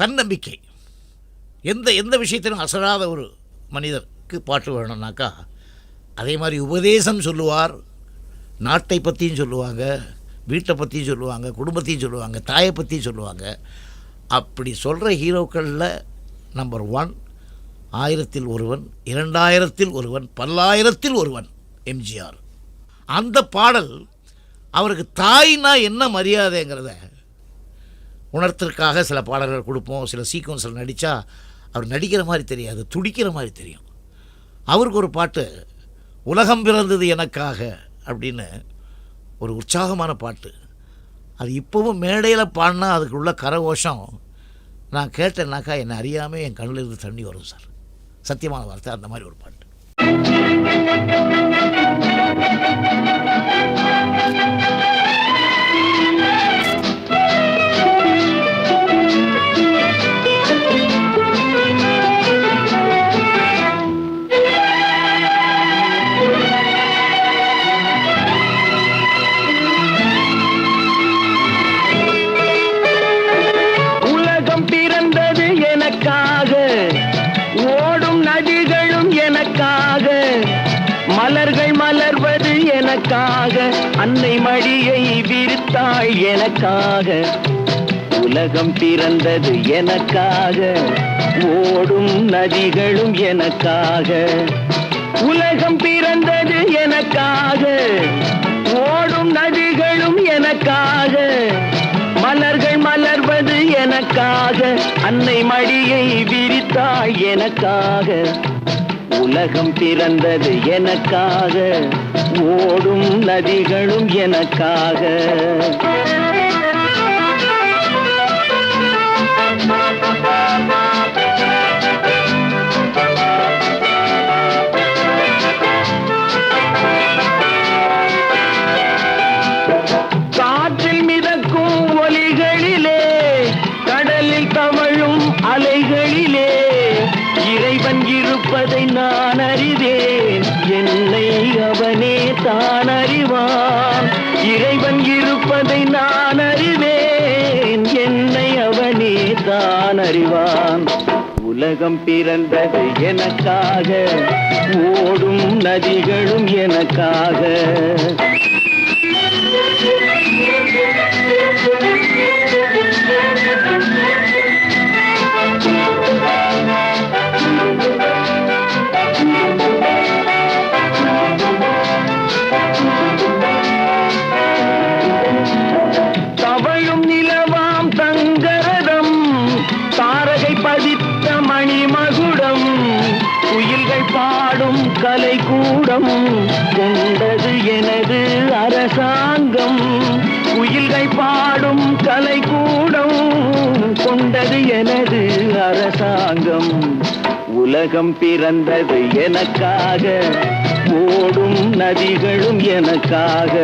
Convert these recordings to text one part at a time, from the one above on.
தன்னம்பிக்கை. எந்த எந்த விஷயத்திலும் அசராத ஒரு மனிதருக்கு பாட்டு வேணும்னாக்கா அதே மாதிரி உபதேசம் சொல்லுவார். நாட்டை பற்றியும் சொல்லுவாங்க, வீட்டை பற்றியும் சொல்லுவாங்க, குடும்பத்தையும் சொல்லுவாங்க, தாயை பற்றியும் சொல்லுவாங்க. அப்படி சொல்கிற ஹீரோக்களில் நம்பர் 1 1000ல் ஒருவன், 2000ல் ஒருவன், 10,000ல் ஒருவன் எம்ஜிஆர். அந்த பாடல் அவருக்கு தாய்னா என்ன மரியாதைங்கிறத உணர்த்துறதுக்காக சில பாடல்கள் கொடுப்போம். சில சீக்வன்ஸில் நடித்தா அவர் நடிக்கிற மாதிரி தெரியாது, துடிக்கிற மாதிரி தெரியும். அவருக்கு ஒரு பாட்டு உலகம் பிறந்தது எனக்காக அப்படின்னு ஒரு உற்சாகமான பாட்டு. அது இப்போவும் மேடையில் பாடினா அதுக்குள்ள கரகோஷம் நான் கேட்டேன்னாக்கா என்னை அறியாமல் என் கண்ணில் இருந்து தண்ணி வரும் சார். சத்தியமான வார்த்தை. அந்த மாதிரி ஒரு பாட்டு. அன்னை மடியை விரித்தாள் எனக்காக. உலகம் பிறந்தது எனக்காக, ஓடும் நதிகளும் எனக்காக. உலகம் பிறந்தது எனக்காக, ஓடும் நதிகளும் எனக்காக. மலர்கள் மலர்வது எனக்காக, அன்னை மடியை விரித்தாள் எனக்காக. உலகம் பிறந்தது எனக்காக, ஓடும் நதிகளும் எனக்காக. காற்றில் மிதக்கும் ஒலிகளிலே, கடலில் தவழும் அலைகளிலே இறைவன் இருப்பதை நான் அறிவேன். என்னை அவனே தான் அறிவான். இறைவன் இருப்பதை நான் அறிவேன். என்னை அவனே தான் அறிவான். உலகம் பிறந்தது எனக்காக, ஓடும் நதிகளும் எனக்காக. தவழும் நிலவாம் தங்கரதம், தாரகை பதித்த மணிமகுடம், குயில்கள் பாடும் கலைக்கூடம் கொண்டது எனது அரசாங்கம். குயில்கள் பாடும் கலைக்கூடம் கொண்டது எனது அரசாங்கம். உலகம் பிறந்தது எனக்காக, ஓடும் நதிகளும் எனக்காக.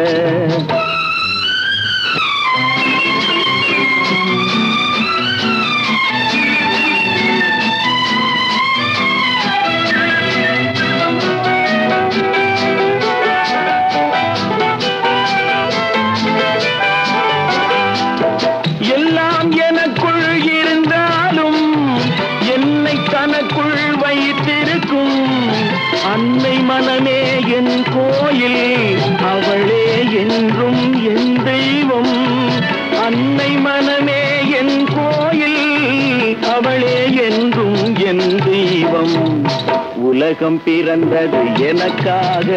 எல்லாம் எனக்குள் இருந்தாலும் என்னை தனக்குள் வைத்திருக்கும் அன்னை மனமே என் கோயில், அவளே என்றும் என் தெய்வம். அன்னை மனமே என் கோயில், அவளே என்றும் என் தெய்வம். உலகம் பிறந்தது எனக்காக,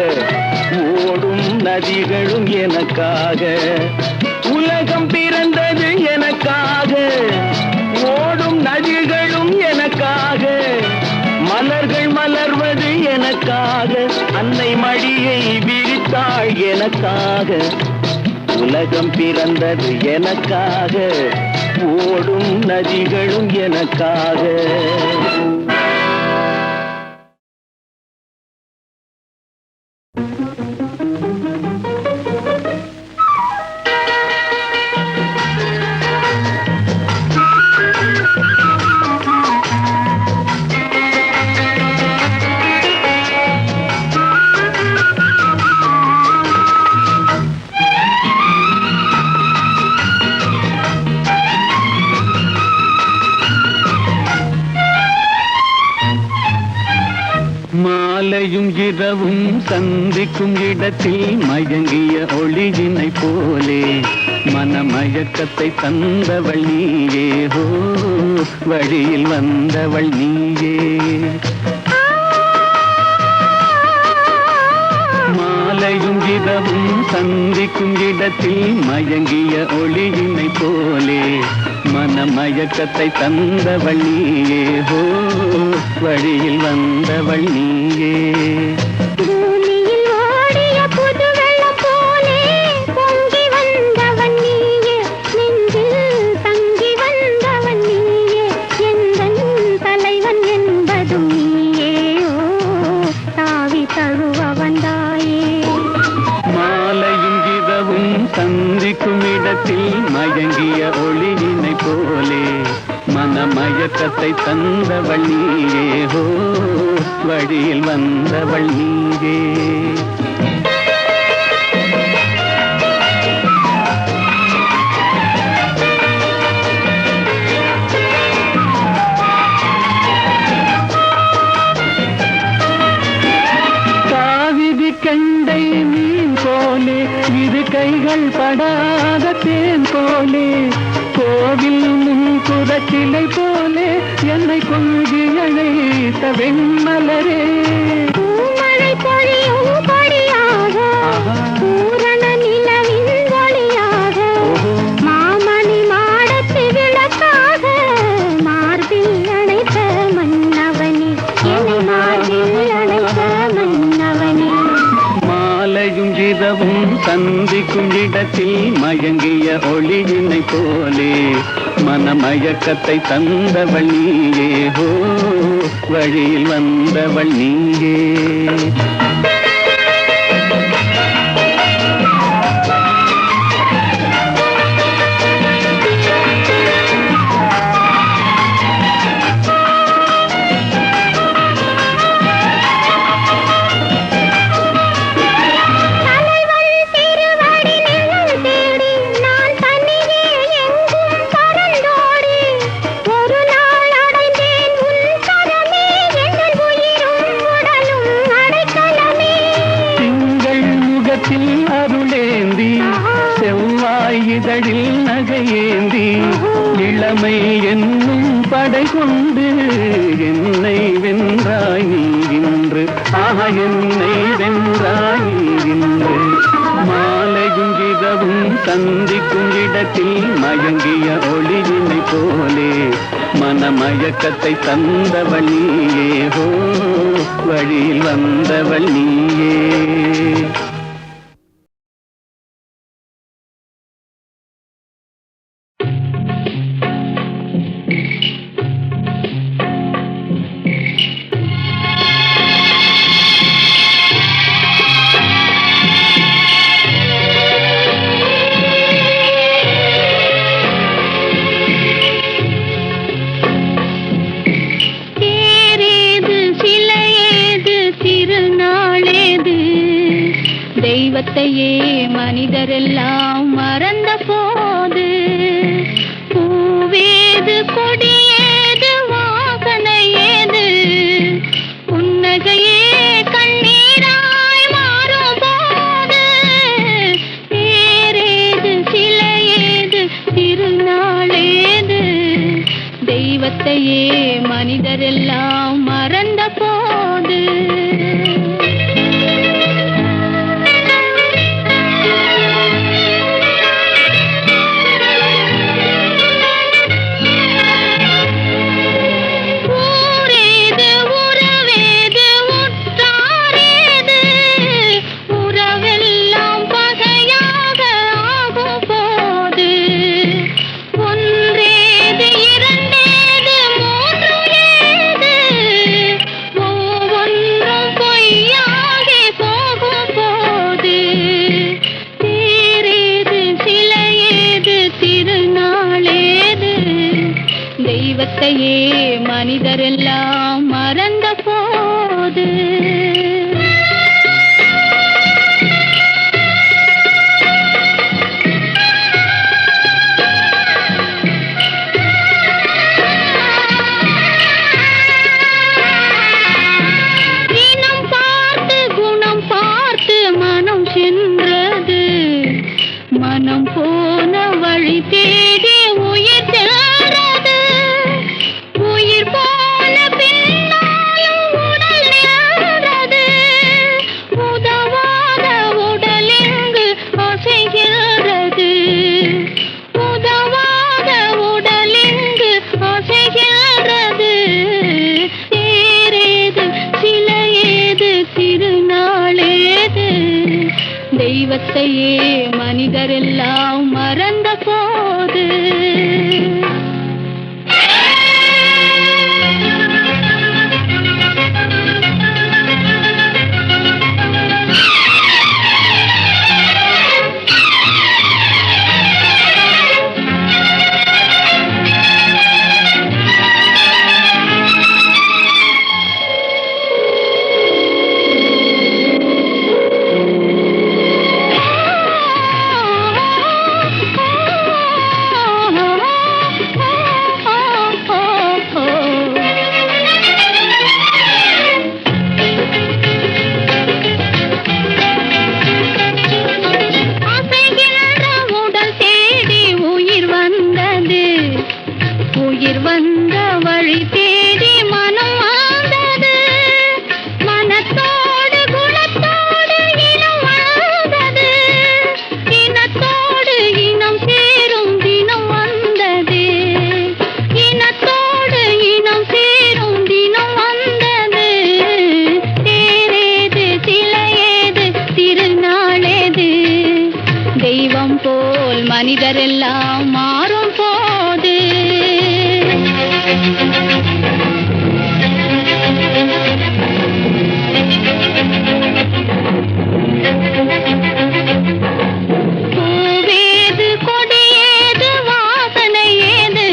ஓடும் நதிகளும் எனக்காக. உலகம் பிறந்தது எனக்காக, ஓடும் நதிகளும் எனக்காக. மலர்கள் மலர்வது எனக்காக, அன்னை மடியை விரித்தாள் எனக்காக. உலகம் பிறந்தது எனக்காக, ஓடும் நதிகளும் எனக்காக. மாலையும் இரவும் சந்திக்கும் இடத்தில் மயங்கிய ஒளியினை போலே மனமயக்கத்தை தந்தவள் நீயே ஹோ, வழியில் வந்தவள் நீயே. மாலையும் இரவும் சந்திக்கும் இடத்தில் மயங்கிய ஒளியினை போலே மனமயக்கத்தை தந்தவள் நீயே ஹோ, வழியில் வந்தவள் நீயே. பூமியில் ஓடிய புது வெள்ளம் போலே பொங்கி வந்தவன் நீயே, நெஞ்சில் தங்கி வந்தவன் நீயே, எந்தன் தலைவன் என்பதும் நீயே, ஓ தாவி தழுவ வந்தாயே. மாலையும் இரவும் சந்திக்கும் இடத்தில் மயங்கிய ஒளியினை போலே மனமயக்கத்தை தந்தவள் நீயே ஹோ, வழியில் வந்தவள் நீயே. காவிரி கண்டை மீன் போலே இரு கைகள் படாத தேன் போலே கோவில் முன்குறச்சிலை போலே என்னை கொஞ்சி அழைத்த வெண்மலரே. பூமழை பொழியும் கொடியாக, பூரண நிலவின் ஒளியாக, மாமணி மாடத்து விளக்காக மார்பில் அணைத்த மன்னவனே, என்னை மார்பில் அணைத்த மன்னவனே. மாலையும் இரவும் சந்திக்கும் இடத்தில் மயங்கிய ஒளியினை போலே மனமயக்கத்தை தந்தவள் நீயே ஹோ, வழியில் வந்தவள் நீயே. அருளேந்தி செவ்வாய் இதழில் நகையேந்தி இளமை என்னும் படை கொண்டு என்னை வென்றாய் நீ இன்று, என்னை வென்றாய் நீ இன்று. மாலையும் இரவும் சந்திக்கும் இடத்தில் மயங்கிய ஒளியினை போலே மனமயக்கத்தை தந்தவள் நீயே ஹோ, வழியில் வந்தவள் நீயே. தெய்வத்தையே மனிதரெல்லாம் மறந்த போது, பூவேது கொடியேது வாசனை ஏது, புன்னகையே கண்ணீராய் மாறும் போது, பேரேது சிலையேது திருநாளேது, தெய்வத்தையே மனிதரெல்லாம் மறந்த போது. தெய்வத்தையே மனிதரெல்லாம் மறந்த போது. தினம் தெய்வத்தையே மனிதரெல்லாம் மறந்த போது மனிதரெல்லாம் மாறும் போது பூவேது கொடியேது வாசனை ஏது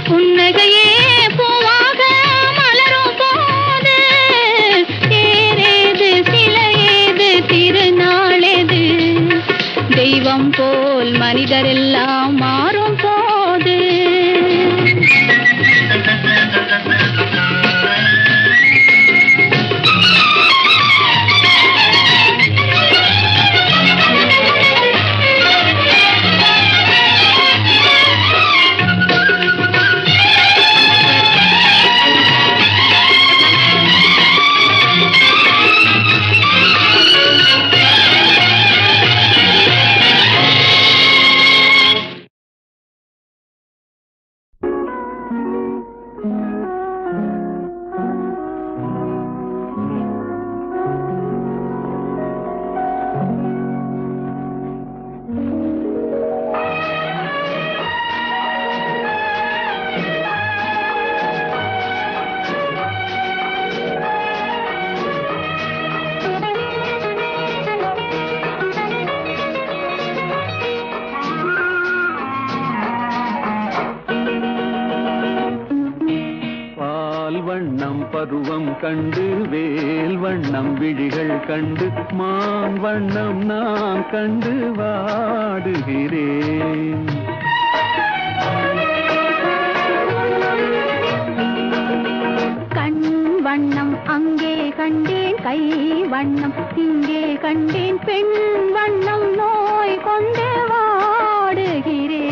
புன்னகையே பூவாக மலரும் போது தேரேது சிலையேது திருநாளேது தெய்வம் போல் மனிதரெல்லாம் மாறும் போது வண்ணம் பருவம் கண்டு வேல் வண்ணம் விழிகள் கண்டு மான் வண்ணம் நான் கண்டு வாடுகிறேன். கண் வண்ணம் அங்கே கண்டேன், கை வண்ணம் இங்கே கண்டேன், பெண் வண்ணம் நோய் கொண்டு வாடுகிறேன்.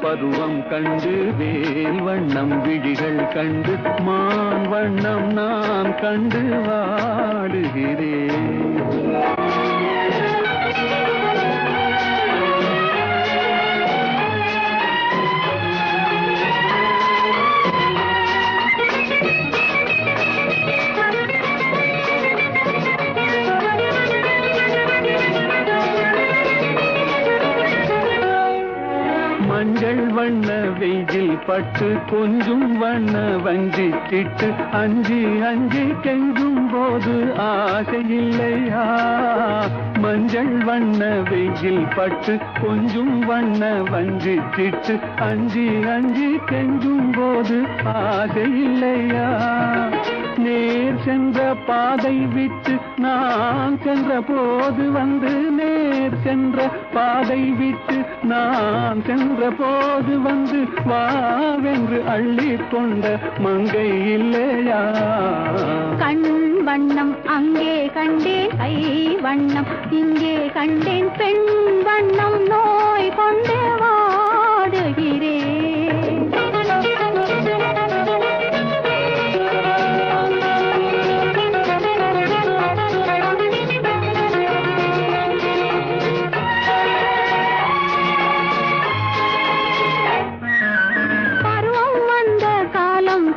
பருவம் கண்டு வேல் வண்ணம் விழிகள் கண்டு மான் வண்ணம் நான் கண்டு வாடுகிறேன். மஞ்சள் வண்ண வெயில் பட்டு கொஞ்சம் வண்ண வஞ்சி சிட்டு அஞ்சி அஞ்சி கெஞ்சும் போது ஆசை இல்லையா? மஞ்சள் மஞ்சள் வண்ண வெயில் பட்டு கொஞ்சம் வண்ண வஞ்சி சிட்டு அஞ்சி அஞ்சி கெஞ்சும் போது ஆசை இல்லையா? நேர் சென்ற பாதை விட்டு நான் சென்ற போது வந்து நேர் சென்ற பாதை விட்டு நான் சென்ற போது வந்து வாவென்று அள்ளி கொண்ட மங்கை இல்லையா? கண் வண்ணம் அங்கே கண்டேன், கை வண்ணம் இங்கே கண்டேன், பெண் வண்ணம் நோய் கொண்டு வாடுகிறேன்.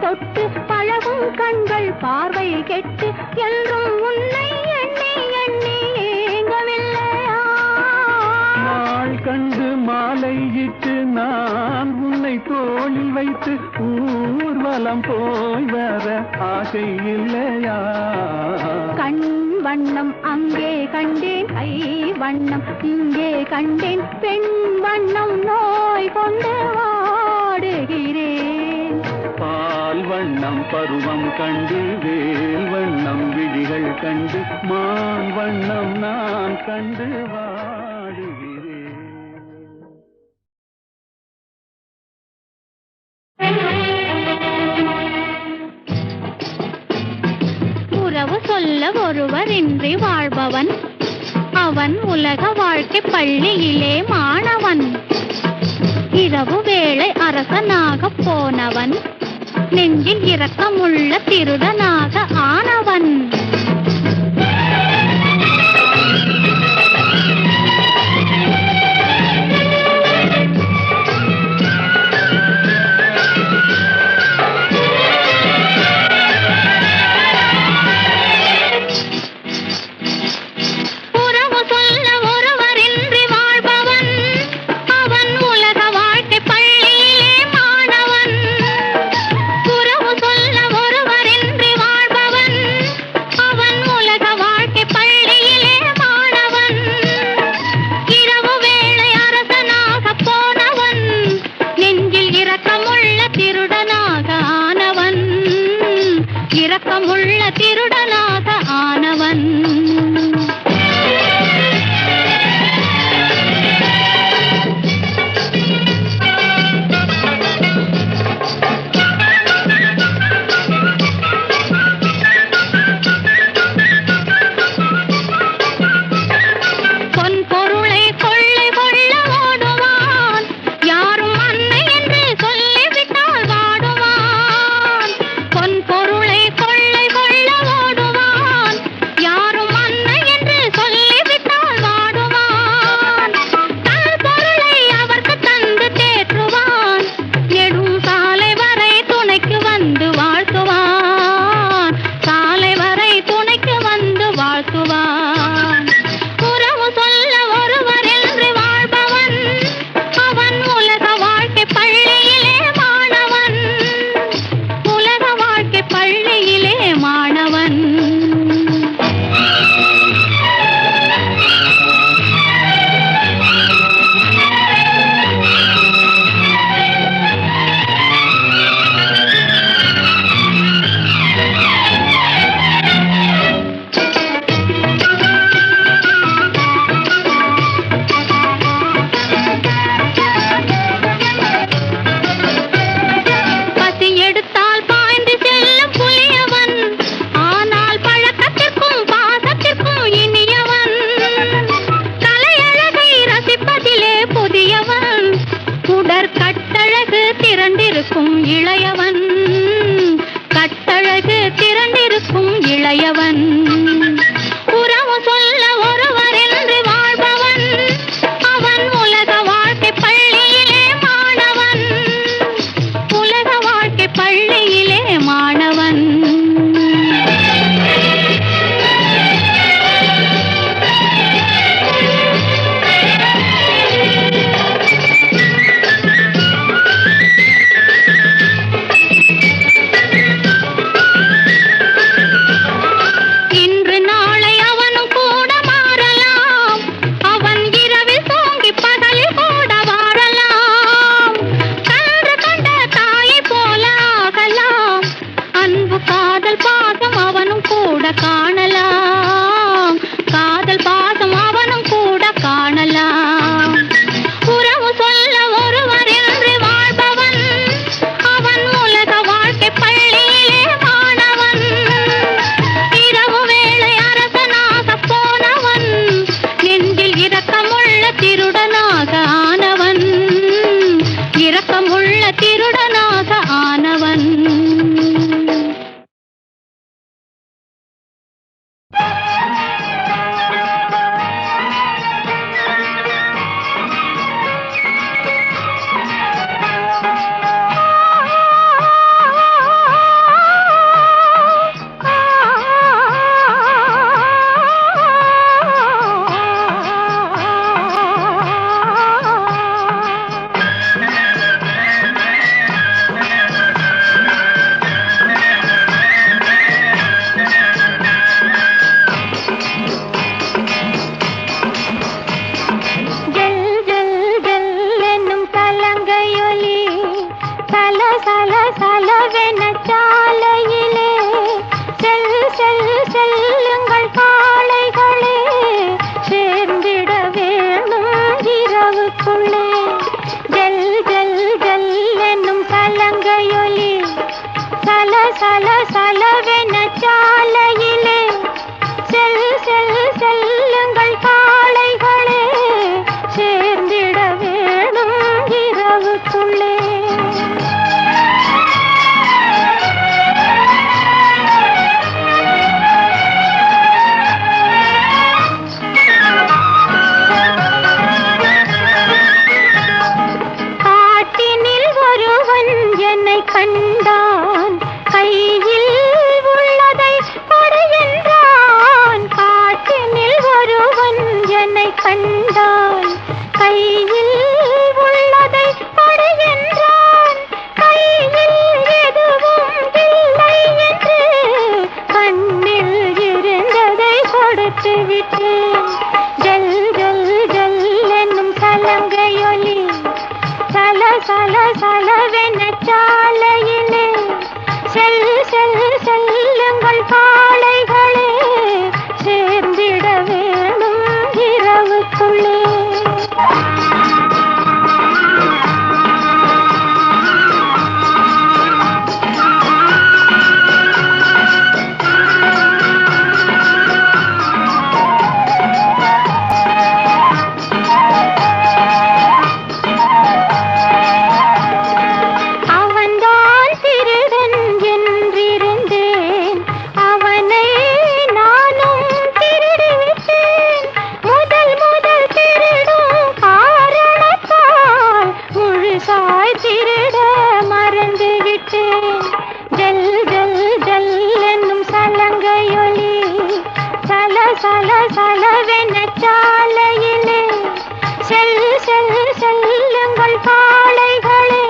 தொட்டு பழகும் கண்கள் பார்வை கெட்டு என்றும் உன்னை எண்ணி எண்ணி ஏங்கவில்லையா? நாள் கண்டு மாலையிட்டு நான் உன்னை தோளில் வைத்து ஊர்வலம் போய் வர ஆசை இல்லையா? கண் வண்ணம் அங்கே கண்டேன், கை வண்ணம் இங்கே கண்டேன், பெண் வண்ணம் நோய் கொண்டு வாடுகிறேன். பால் வண்ணம் பருவம் கண்டு வேல் வண்ணம் விழிகள் கண்டு மான் வண்ணம் நான் கண்டு வாடுகிறேன். உறவு சொல்ல ஒருவர் இன்றி வாழ்பவன் அவன் உலக வாழ்க்கை பள்ளியிலே மாணவன். இரவு வேளை அரசனாக போனவன் நெஞ்சில் இரக்கமுள்ள திருடனாக ஆனவன். இரக்கமுள்ள திருடனாக ஆனவன். சல சலவென சாலையிலே செல்லுங்கள் காளைகளே, சேர்ந்திட வேணும் இரவுக்குள்ளே. காட்டினில் ஒருவன் என்னை கண்டான், கையில் உள்ளதை கொடு என்றான். காட்டினில் ஒருவன் என்னை கண்டான், கையில் உள்ளதை கொடு என்றான். கையில் எதுவும் இல்லை என்று கண்ணில் இருந்ததை கொடுத்து விட்டேன். ஜல் ஜல் ஜல் என்னும் சலங்கையொலி சல சல சலவென சாலையிலே செல்லுங்கள் காளைகளே, சேர்ந்திட வேணும் இரவுக்குள்ளே. அவன்தான் திருடன் என்றிருந்தேன், அவனை நானும் திருடிவிட்டேன். முதல் திருடும் காரணத்தால் முழுசாய் திருட மறந்துவிட்டேன். ஜல் ஜல் ஜல் என்னும் சலங்கையொலி சல சல சலவென சாலையிலே செல்லுங்கள் காளைகளே,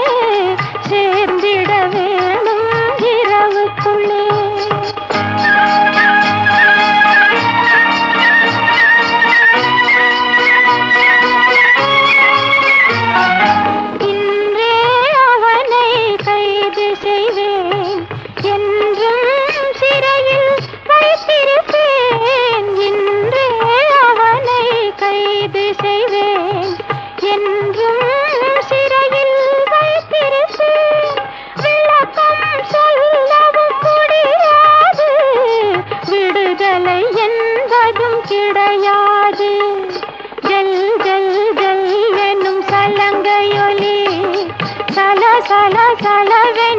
சேர்ந்திட வேணும் இரவுக்குள்ளே. இன்றே அவனை கைது செய்வேன், என்றும் சிறையில் வைத்திருப்பேன். இன்றே அவனை கைது செய்வேன், என்றும் சிறையில் வைத்திருப்பேன். விளக்கம் சொல்லவும் முடியாது, விடுதலை என்பதும் கிடையாது. ஜல் ஜல் ஜல் என்னும் சலங்கையொலி சல சல சலவே